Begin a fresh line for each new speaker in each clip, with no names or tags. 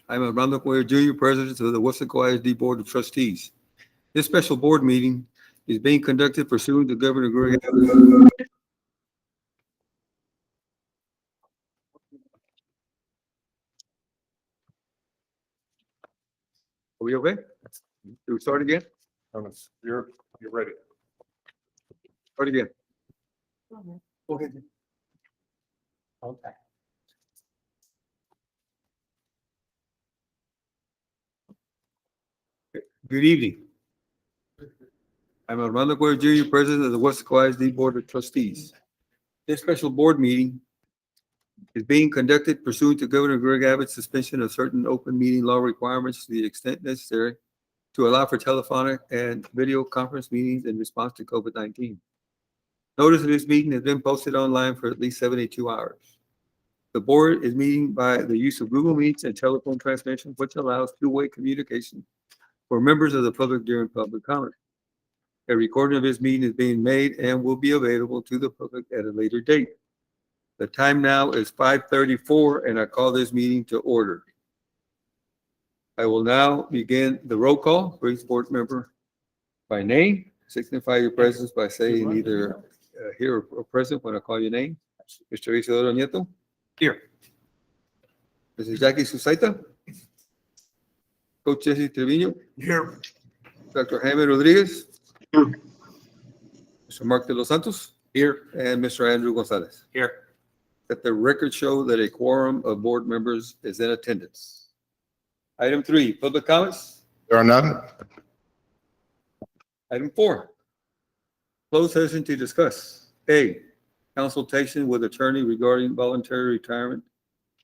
I'm Armando Cuellar Jr., President of the Weslaco ISD Board of Trustees. This special board meeting is being conducted pursuant to Governor Greg Abbott. Are we okay? Do we start again?
You're ready.
Start again. Okay.
Okay.
Good evening. I'm Armando Cuellar Jr., President of the Weslaco ISD Board of Trustees. This special board meeting is being conducted pursuant to Governor Greg Abbott's suspension of certain open meeting law requirements to the extent necessary to allow for telephonic and video conference meetings in response to COVID-19. Notice of this meeting has been posted online for at least 72 hours. The board is meeting by the use of Google Meets and telephone transmission, which allows two-way communication for members of the public during public comment. A recording of this meeting is being made and will be available to the public at a later date. The time now is 5:34, and I call this meeting to order. I will now begin the roll call for each board member by name. Signify your presence by saying either here or present when I call your name. Mr. Isidoro Nieto? Here. Mrs. Jackie Susaita? Coach Jesse Trevino?
Here.
Dr. Jaime Rodriguez?
Here.
Mr. Mark de los Santos? Here. And Mr. Andrew Gonzalez?
Here.
That the record show that a quorum of board members is in attendance. Item 3, public comments.
There are none.
Item 4, closed session to discuss. A, consultation with attorney regarding voluntary retirement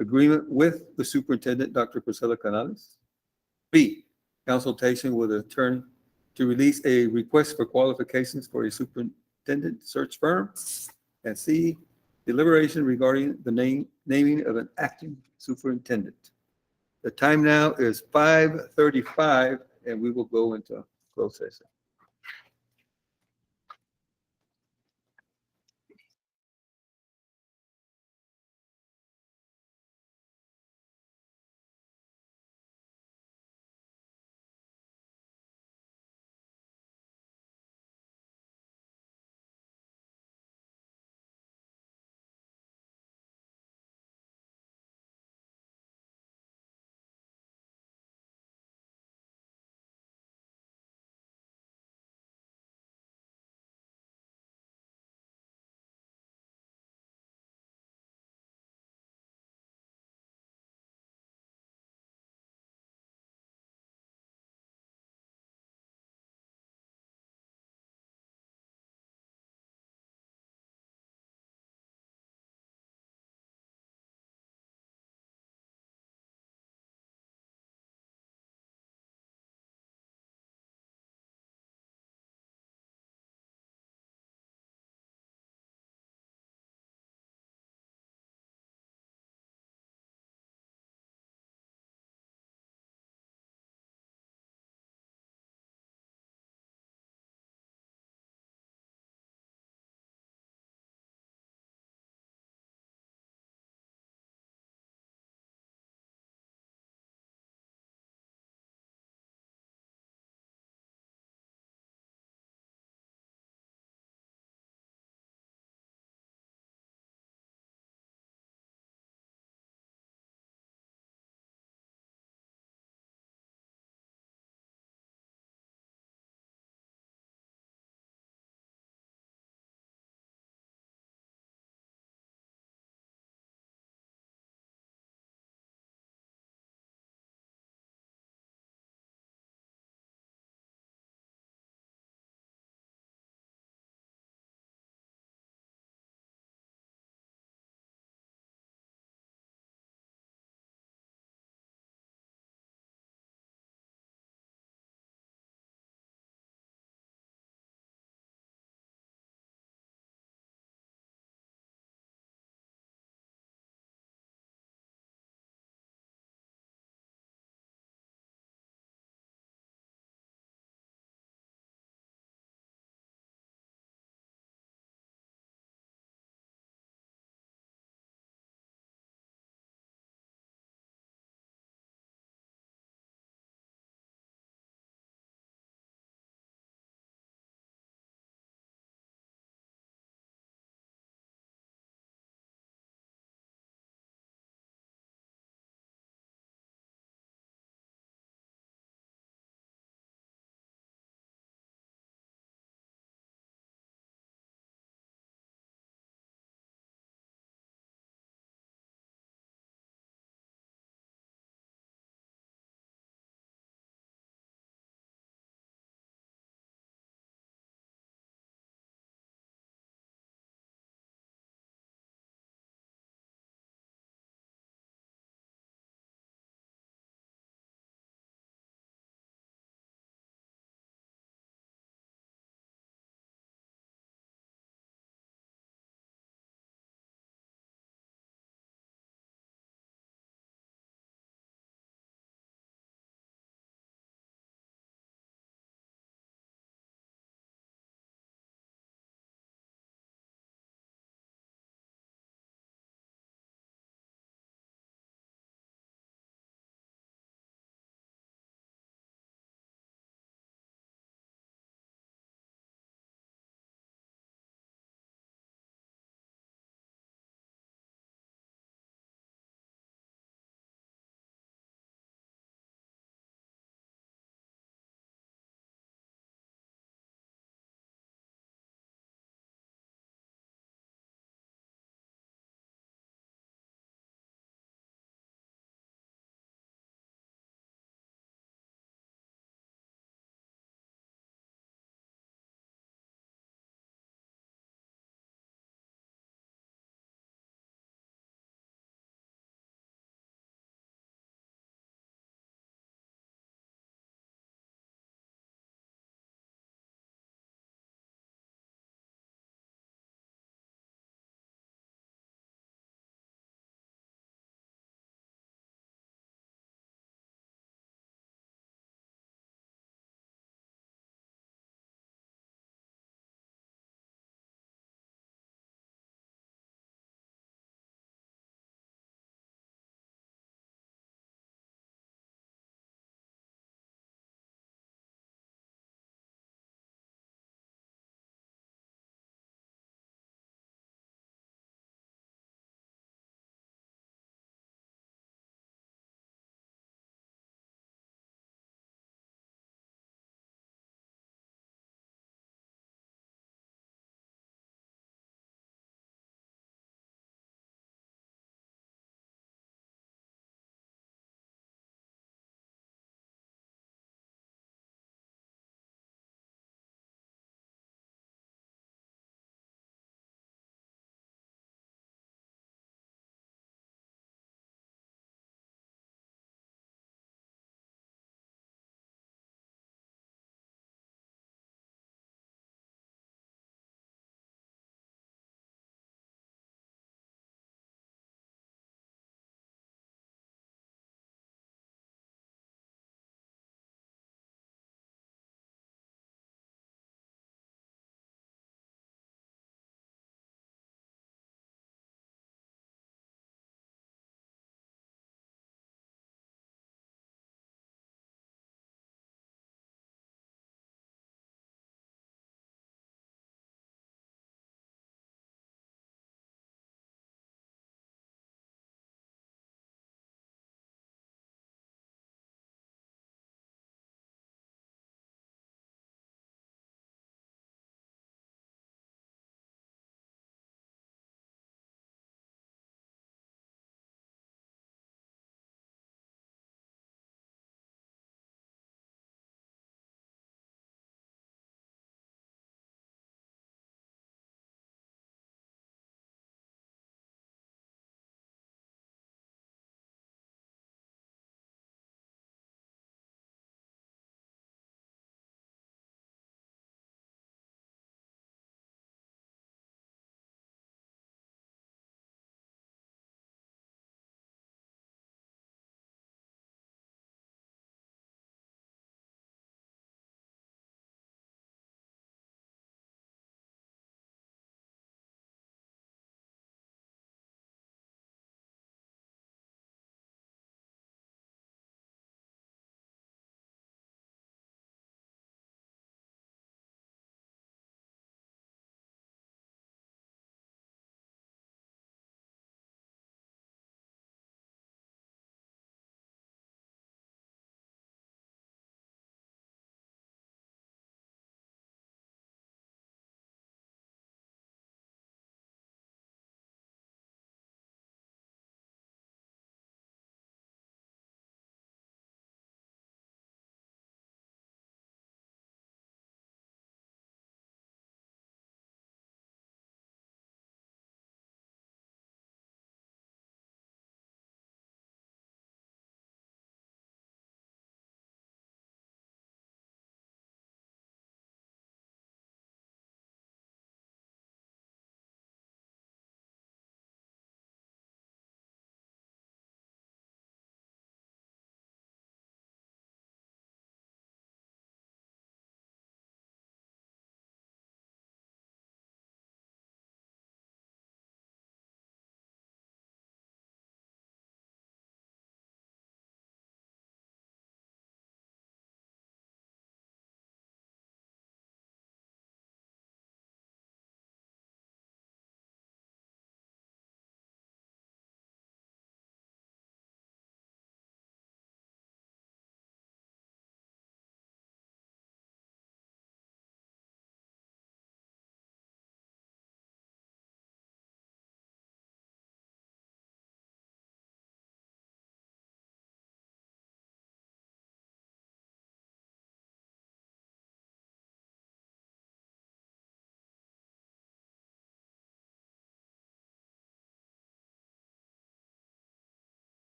agreement with the superintendent, Dr. Priscilla Canales. B, consultation with attorney to release a request for qualifications for a superintendent search firm. And C, deliberation regarding the naming of an acting superintendent. The time now is 5:35, and we will go into closed session.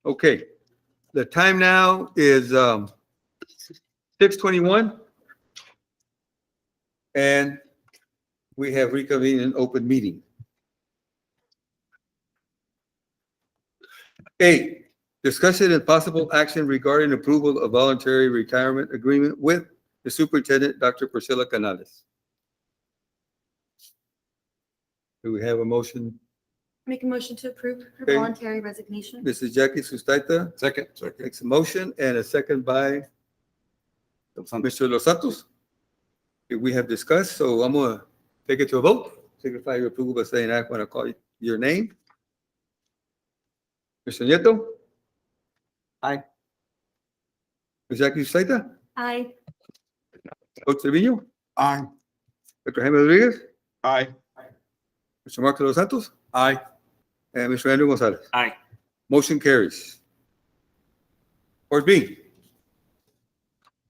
Okay, the time now is 6:21. And we have reconvened an open meeting. A, discussion and possible action regarding approval of voluntary retirement agreement with the superintendent, Dr. Priscilla Canales. Do we have a motion?
Make a motion to approve her
Okay.
voluntary resignation.
Mrs. Jackie Sustaita
Second.
makes a motion and a second by Mr. Los Santos. We have discussed, so I'm gonna take it to a vote. Signify your approval by saying aye when I call your name. Mr. Nieto?
Aye.
Ms. Jackie Sustaita?
Aye.
Coach Trevino?
Aye.
Dr. Jaime Rodriguez?
Aye.
Mr. Marcos Los Santos?
Aye.
And Mr. Andrew Gonzalez?
Aye.
Motion carries. Part B,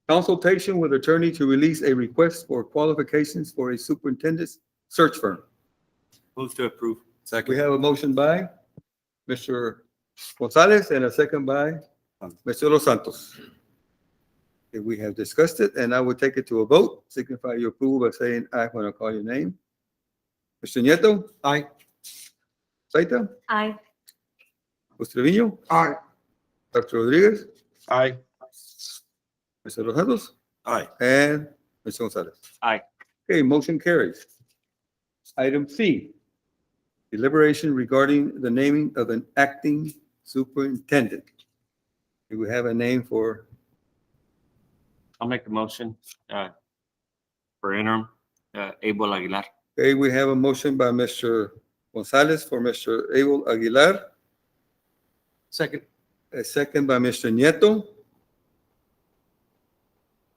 consultation with attorney to release a request for qualifications for a superintendent's search firm.
Move to approve.
We have a motion by Mr. Gonzalez and a second by Mr. Los Santos. Okay, we have discussed it, and I will take it to a vote. Signify your approval by saying aye when I call your name. Mr. Nieto?
Aye.
Saita?
Aye.
Mr. Trevino?
Aye.
Dr. Rodriguez?
Aye.
Mr. Los Santos?
Aye.
And Mr. Gonzalez?
Aye.
Okay, motion carries. Item C, deliberation regarding the naming of an acting superintendent. Do we have a name for,
I'll make the motion for interim, Abel Aguilar.
okay, we have a motion by Mr. Gonzalez for Mr. Abel Aguilar,
Second.
a second by Mr. Nieto.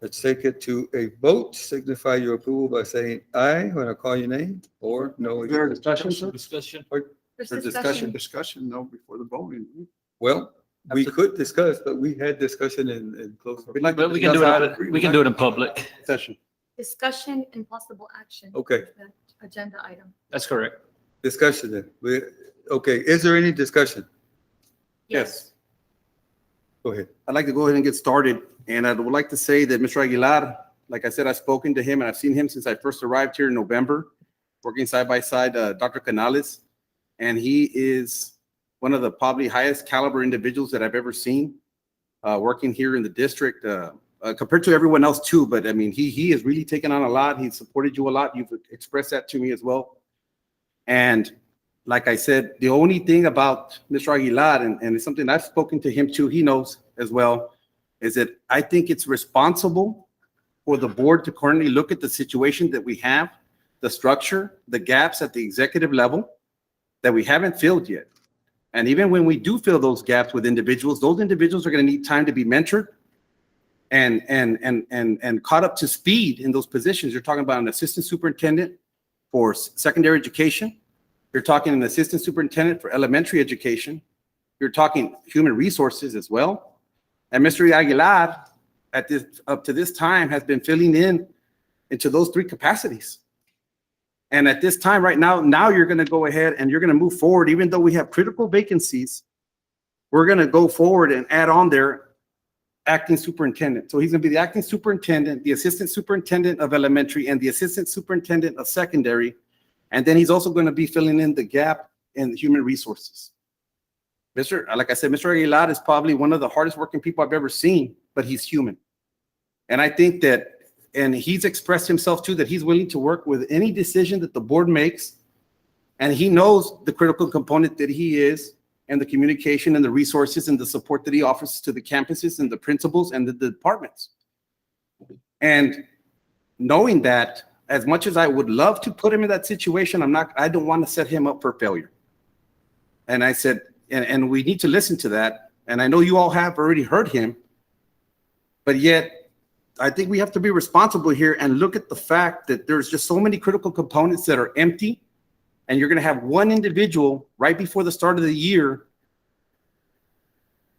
Let's take it to a vote. Signify your approval by saying aye when I call your name, or no.
Is there a discussion, sir?
Discussion.
There's
Or
discussion.
discussion, no, before the voting.
Well, we could discuss, but we had discussion in close.
We'd like to
But we can do
discuss
it, we can do it in public.
Session.
Discussion and possible action.
Okay.
The agenda item.
That's correct.
Discussion then. Okay, is there any discussion?
Yes.
Go ahead.
I'd like to go ahead and get started, and I would like to say that Mr. Aguilar, like I said, I've spoken to him and I've seen him since I first arrived here in November, working side by side, Dr. Canales, and he is one of the probably highest caliber individuals that I've ever seen, working here in the district, compared to everyone else too, but I mean, he has really taken on a lot. He's supported you a lot. You've expressed that to me as well. And like I said, the only thing about Mr. Aguilar, and it's something I've spoken to him too, he knows as well, is that I think it's responsible for the board to currently look at the situation that we have, the structure, the gaps at the executive level that we haven't filled yet. And even when we do fill those gaps with individuals, those individuals are going to need time to be mentored and caught up to speed in those positions. You're talking about an assistant superintendent for secondary education. You're talking an assistant superintendent for elementary education. You're talking human resources as well. And Mr. Aguilar, up to this time, has been filling in into those three capacities. And at this time right now you're going to go ahead and you're going to move forward, even though we have critical vacancies, we're going to go forward and add on there acting superintendent. So he's going to be the acting superintendent, the assistant superintendent of elementary, and the assistant superintendent of secondary. And then he's also going to be filling in the gap in the human resources. Like I said, Mr. Aguilar is probably one of the hardest working people I've ever seen, but he's human. And I think that, and he's expressed himself too, that he's willing to work with any decision that the board makes. And he knows the critical component that he is, and the communication and the resources and the support that he offers to the campuses and the principals and the departments. And knowing that, as much as I would love to put him in that situation, I don't want to set him up for failure. And I said, and we need to listen to that. And I know you all have already heard him, but yet I think we have to be responsible here and look at the fact that there's just so many critical components that are empty. And you're going to have one individual right before the start of the year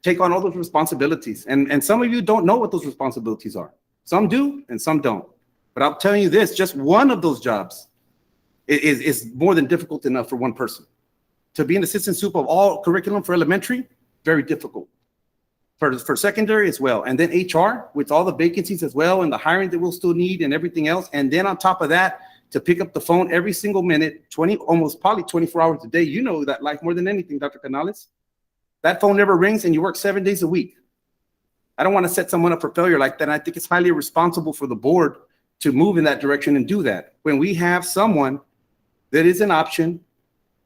take on all those responsibilities. And some of you don't know what those responsibilities are. Some do and some don't. But I'm telling you this, just one of those jobs is more than difficult enough for one person. To be an assistant sup of all curriculum for elementary, very difficult for secondary as well. And then HR with all the vacancies as well and the hiring that we'll still need and everything else. And then on top of that, to pick up the phone every single minute, almost probably 24 hours a day. You know that life more than anything, Dr. Canales. That phone never rings and you work 7 days a week. I don't want to set someone up for failure like that. And I think it's highly irresponsible for the board to move in that direction and do that. When we have someone that is an option,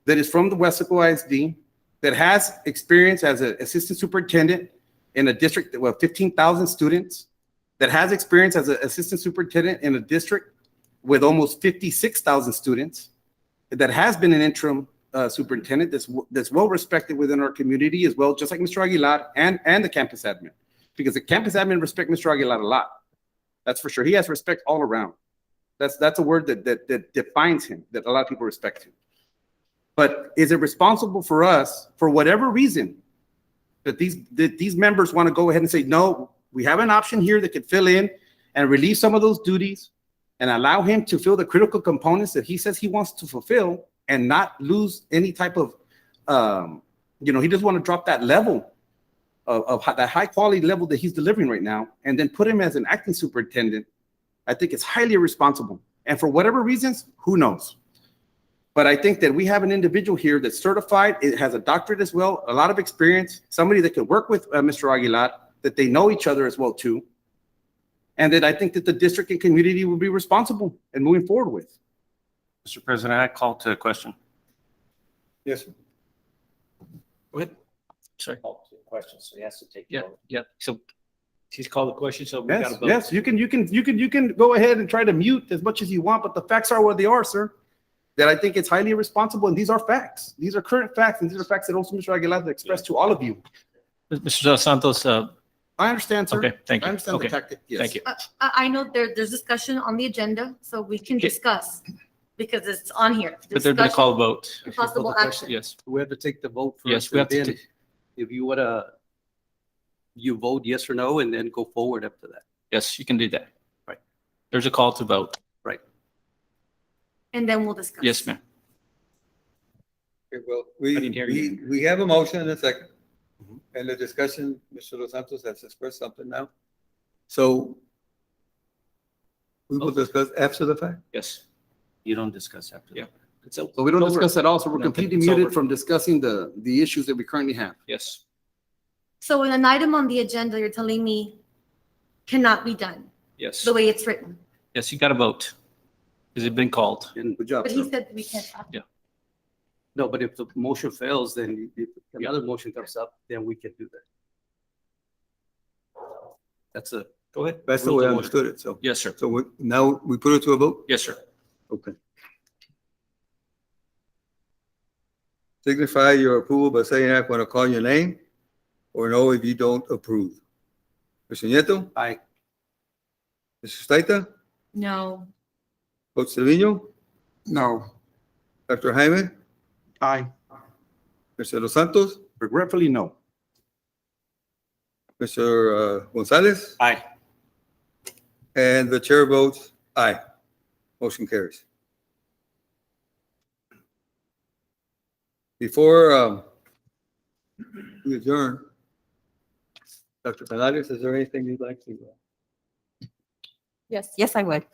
that is from the Weslaco ISD, that has experience as an assistant superintendent in a district with 15,000 students, that has experience as an assistant superintendent in a district with almost 56,000 students, that has been an interim superintendent that's well respected within our community as well, just like Mr. Aguilar and the campus admin. Because the campus admin respect Mr. Aguilar a lot. That's for sure. He has respect all around. That's a word that defines him, that a lot of people respect him. But is it responsible for us, for whatever reason, that these members want to go ahead and say, no, we have an option here that could fill in and relieve some of those duties and allow him to fill the critical components that he says he wants to fulfill and not lose any type of, he doesn't want to drop that level of that high quality level that he's delivering right now, and then put him as an acting superintendent. I think it's highly irresponsible. And for whatever reasons, who knows? But I think that we have an individual here that's certified, it has a doctorate as well, a lot of experience, somebody that can work with Mr. Aguilar, that they know each other as well too. And that I think that the district and community will be responsible and moving forward with.
Mr. President, I call to a question.
Yes, sir.
Go ahead. Sorry.
Question, so he has to take.
Yeah, yeah. So he's called the question, so we got
Yes,
to vote.
yes, you can go ahead and try to mute as much as you want, but the facts are what they are, sir. That I think it's highly irresponsible, and these are facts. These are current facts, and these are facts that also Mr. Aguilar has expressed to all of you.
Mr. Dos Santos,
I understand, sir.
okay, thank
I
you.
understand the
Okay,
tactic, yes.
thank you.
I know there's discussion on the agenda, so we can
Okay.
discuss because it's on here.
But they're going to call a vote.
Discussion, Possible action.
Yes,
We have to take the vote first.
yes, we have to.
and then If you wanna, you vote yes or no and then go forward after that.
Yes, you can do that.
Right.
There's a call to vote.
And then we'll discuss.
Yes, ma'am.
Okay, well,
I didn't hear you.
we have a motion and a second.
Mhm.
And the discussion, Mr. Los Santos has expressed something now. So we will discuss after the fact.
Yes.
You don't discuss after
Yeah.
that. It's over.
So we don't
Over.
discuss at all, so we're
No,
completely
it's
muted
over.
from discussing the issues that we currently have.
Yes.
So in an item on the agenda, you're telling me cannot be done
Yes.
the way it's written.
Yes, you got to vote. Has it been called?
And-
Good job,
But he
sir.
said we can't.
No, but if the motion fails, then if another motion comes up, then we can do that. That's a.
Go ahead.
That's the way I understood it, so.
Yes, sir.
So now we put it to a vote?
Yes, sir.
Okay. Signify your approval by saying I'm going to call your name, or no if you don't approve. Mr. Nieto,
Aye.
Mr. Staita,
No.
Coach Trevino,
No.
Dr. Jaime,
Aye.
Mr. Los Santos,
Regretfully, no.
Mr. Gonzalez,
Aye.
and the chair votes aye. Motion carries. Before we adjourn, Dr. Canales, is there anything you'd like to?
Yes, I would.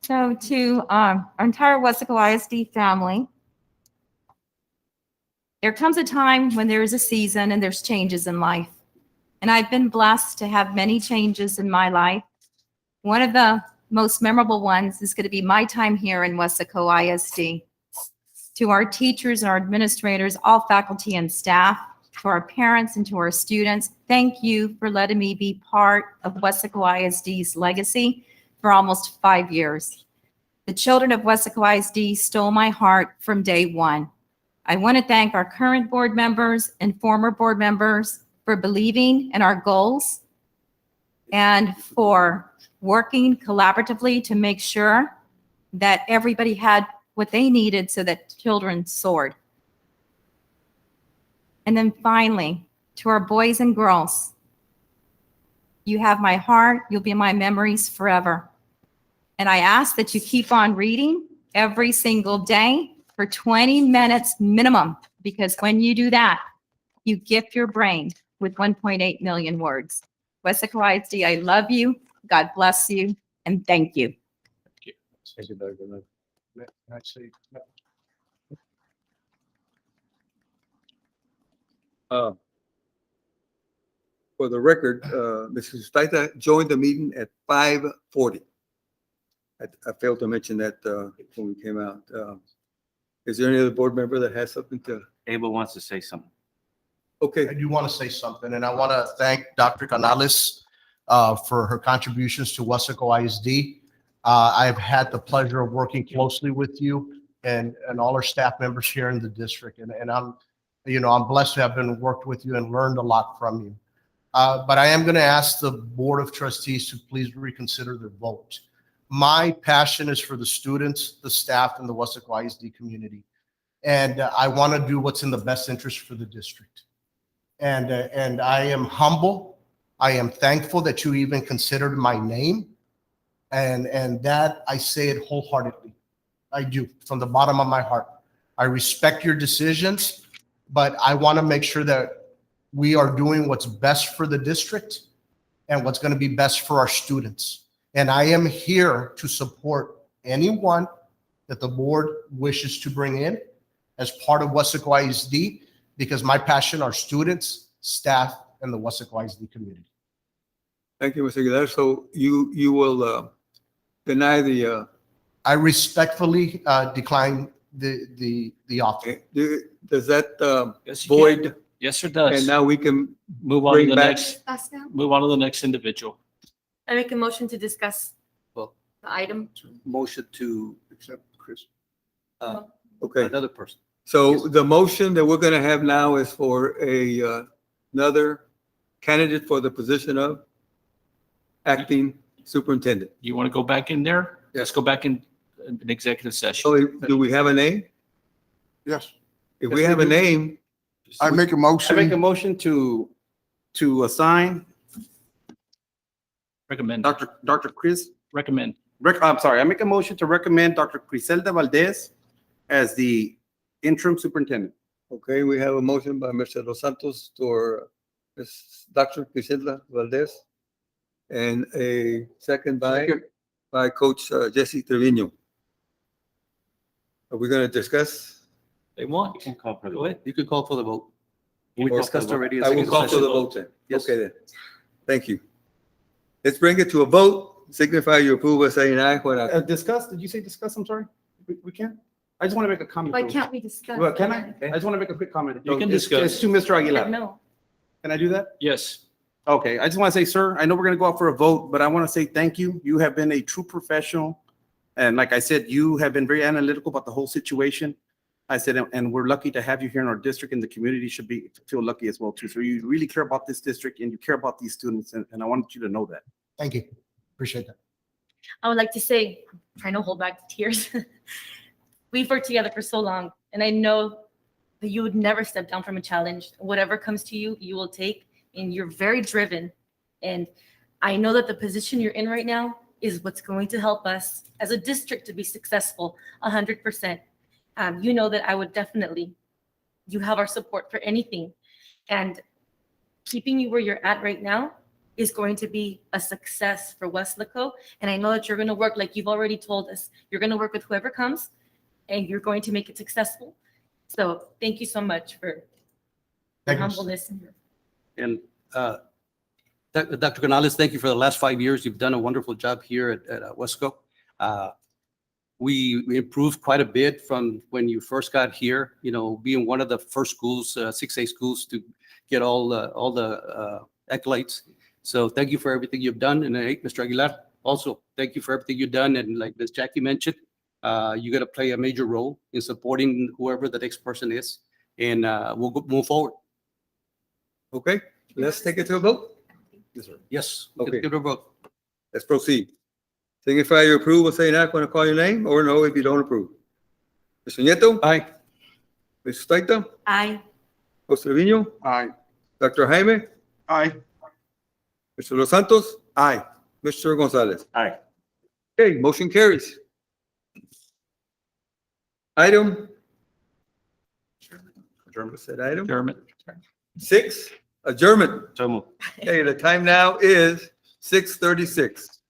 So to our entire Weslaco ISD family, there comes a time when there is a season and there's changes in life. And I've been blessed to have many changes in my life. One of the most memorable ones is going to be my time here in Weslaco ISD. To our teachers and our administrators, all faculty and staff, to our parents and to our students, thank you for letting me be part of Weslaco ISD's legacy for almost 5 years. The children of Weslaco ISD stole my heart from day one. I want to thank our current board members and former board members for believing in our goals and for working collaboratively to make sure that everybody had what they needed so that children soared. And then finally, to our boys and girls, you have my heart, you'll be in my memories forever. And I ask that you keep on reading every single day for 20 minutes minimum, because when you do that, You gift your brain with 1.8 million words. Weslaco ISD, I love you. God bless you, and thank you.
Thank you, Dr. Guzman. Uh, For the record, Mrs. Staita joined the meeting at 5:40. I failed to mention that when we came out. Is there any other board member that has something to?
Abel wants to say something.
Okay,
I do want to say something, and I want to thank Dr. Canales for her contributions to Weslaco ISD. I've had the pleasure of working closely with you and all our staff members here in the district, and I'm blessed to have worked with you and learned a lot from you. But I am going to ask the Board of Trustees to please reconsider their vote. My passion is for the students, the staff, and the Weslaco ISD community. And I want to do what's in the best interest for the district. And I am humble. I am thankful that you even considered my name. And that I say it wholeheartedly. I do, from the bottom of my heart. I respect your decisions, but I want to make sure that we are doing what's best for the district and what's going to be best for our students. And I am here to support anyone that the board wishes to bring in as part of Weslaco ISD, because my passion are students, staff, and the Weslaco ISD community.
thank you, Mr. Aguilar. So you will deny the,
I respectfully decline the offer.
does that
Yes, you can.
void?
Yes, it
And
does.
now we can,
Move on to
bring
the
back-
next,
Discuss now?
move on to the next individual.
I make a motion to discuss
Well-
the item.
Motion to accept Chris.
okay.
Another person.
So the motion that we're going to have now is for another candidate for the position of acting superintendent.
You want to go back in there? Let's go back in an executive session.
So do we have a name?
Yes,
If
Yes,
we
we
have a
do.
name,
I make a
I make a
motion,
motion to assign
Recommend,
Dr. Chris,
recommend.
I'm sorry, I make a motion to recommend Dr. Criselda Valdez as the interim superintendent.
okay, we have a motion by Mr. Los Santos for Ms. Dr. Criselda Valdez and a second by Coach Jesse Trevino. Are we going to discuss?
They want.
You can call for the
Go ahead.
You could call for the vote. We
Or-
discussed already. a
I will
second
call for
session.
the vote then.
Yes.
Okay then. Thank you. Let's bring it to a vote. Signify your approval by saying aye when I,
Discuss, did you say discuss? I'm sorry. We can? I just want to make a comment.
Why
though.
can't we discuss?
Well, can I? I just want to make a quick comment.
You can
It's-
discuss.
It's to Mr. Aguilar.
No.
Can I do that?
Yes.
Okay, I just want to say, sir, I know we're going to go out for a vote, but I want to say thank you. You have been a true professional. And like I said, you have been very analytical about the whole situation. I said, and we're lucky to have you here in our district, and the community should feel lucky as well too. So you really care about this district and you care about these students, and I wanted you to know that.
Thank you. Appreciate that.
I would like to say, trying to hold back the tears. We've worked together for so long, and I know that you would never step down from a challenge. Whatever comes to you, you will take, and you're very driven. And I know that the position you're in right now is what's going to help us as a district to be successful 100%. You know that I would definitely, you have our support for anything. And keeping you where you're at right now is going to be a success for Weslaco. And I know that you're going to work like you've already told us. You're going to work with whoever comes and you're going to make it successful. So thank you so much for your
Thank you.
humbleness.
And Dr. Canales, thank you for the last 5 years. You've done a wonderful job here at Wesco. We improved quite a bit from when you first got here, being one of the first schools, 6A schools to get all the accolades. So thank you for everything you've done. And Mr. Aguilar, also, thank you for everything you've done. And like Ms. Jackie mentioned, you're going to play a major role in supporting whoever the next person is. And move forward.
okay, let's take it to a vote.
Yes.
Okay.
Give it a vote.
Let's proceed. Signify your approval, saying aye when I call your name, or no if you don't approve. Mr. Nieto,
Aye.
Mrs. Staita,
I,
Jose Trevino,
aye.
Dr. Jaime,
Aye.
Mr. Los Santos,
Aye.
Mr. Gonzalez.
Aye.
Okay, motion carries. Item. Said item.
German.
6, adjournment.
So moved.
Okay, the time now is 6:36.